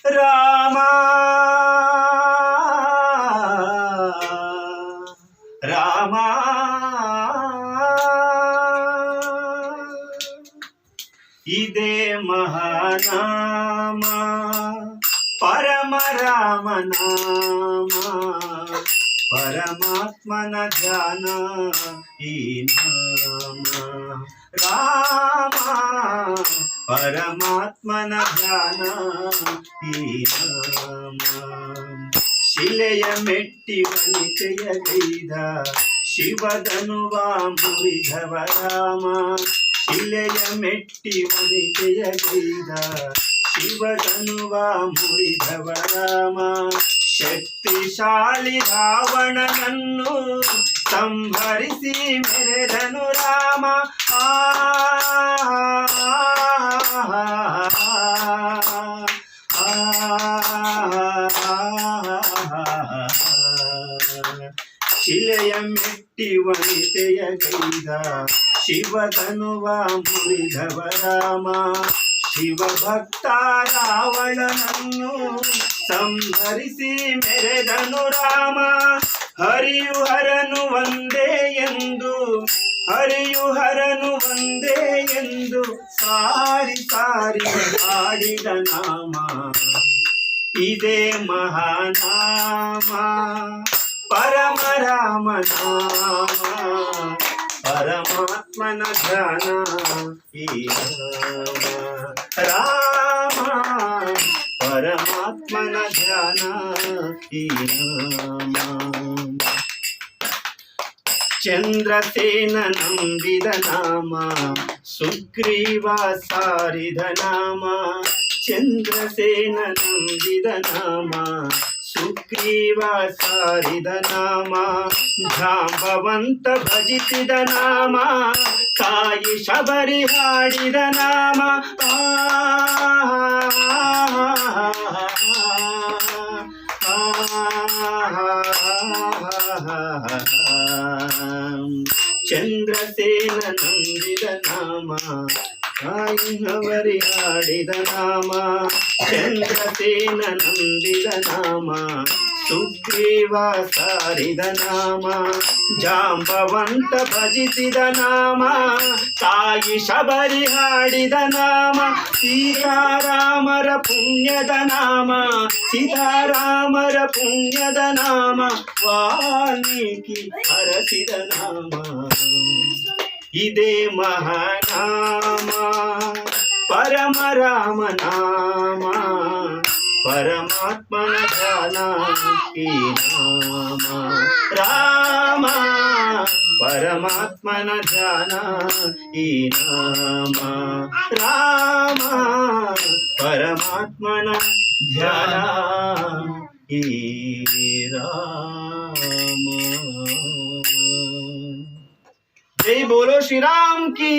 ರಾಮ ರಾಮ ಇದೇ ಮಹಾನಾಮ ಪರಮ ರಾಮ ನಾಮ ಪರಮಾತ್ಮನ ಧ್ಯಾನ ಈ ನಾಮ ರಾಮ ಪರಮಾತ್ಮನ ಧ್ಯಾನ ಈ ನಾಮ ಶಿಲೆಯ ಮೆಟ್ಟಿ ವನಿತೆಯಗೈದ ಶಿವಧನುವ ಮುರಿದವ ರಾಮ ಶಿಲೆಯ ಮೆಟ್ಟಿ ವನಿತೆಯಗೈದ ಶಿವಧನುವ ಮುರಿದವ ರಾಮ ಶಕ್ತಿಶಾಲಿ ರಾವಣನನ್ನು ಸಂಹರಿಸಿ ಮೆರೆದನು ರಾಮ ಶಿಲೆಯ ಮೆಟ್ಟಿ ವನಿತೆಯ ಗೈದ ಶಿವಧನುವ ಮುರಿದವ ರಾಮ ಶಿವಭಕ್ತ ರಾವಣನನ್ನು ಸಂಹರಿಸಿ ಮೆರೆದನು ರಾಮ ಹರಿಯು ಹರನು ಒಂದೇ ಎಂದು ಹರಿಯು ಹರನು ಒಂದೇ ಎಂದು ಸಾರಿ ಸಾರಿ ಹಾಡಿದ ನಾಮ ಇದೇ ಮಹಾನಾಮ ಪರಮ ರಾಮ ನಾಮ ಪರಮಾತ್ಮನ ಧ್ಯಾನ ಈ ರಾಮ ಪರಮಾತ್ಮನ ಧ್ಯಾನ ಈ ರಾಮ ಚಂದ್ರಸೇನ ನಂಬಿದ ನಾಮ ಸುಗ್ರೀವ ಸಾರಿದ ನಾಮ ಚಂದ್ರಸೇನ ನಂಬಿದ ನಾಮ ಸುಗ್ರೀವ ಸಾರಿದ ನಾಮ ಜಾಂಬವಂತ ಭಜಿಸಿದ ನಾಮ ತಾಯಿ ಶಬರಿ ಹಾಡಿದ ನಾಮ ಚಂದ್ರಸೇನ ನಂಬಿದ ನಾಮ ತಾಯಿ ಶಬರಿ ಹಾಡಿದ ನಾಮ ಚಂದ್ರಸೇನ ನಂಬಿದ ನಾಮ ಸುಗ್ರೀವ ಸಾರಿದ ನಾಮ ಜಾಂಬವಂತ ಭಜಿಸಿದ ನಾಮ ತಾಯಿ ಶಬರಿ ಹಾಡಿದ ನಾಮ ಸೀತಾರಾಮರ ಪುಣ್ಯದ ನಾಮ ಸೀತಾರಾಮರ ಪುಣ್ಯದ ನಾಮ ವಾಲ್ಮೀಕಿ ಹರಸಿದ ನಾಮ ಇದೇ ಮಹಾನಾಮ ಪರಮ ರಾಮ ನಾಮ ಪರಮಾತ್ಮನ ಧ್ಯಾನ ಈ ನಾಮ ರಾಮ ಪರಮಾತ್ಮನ ಧ್ಯಾನ ಈ ನಾಮ ರಾಮ ಪರಮಾತ್ಮನ ಧ್ಯಾನ ಈ ರಾಮ जय बोलो श्री राम की।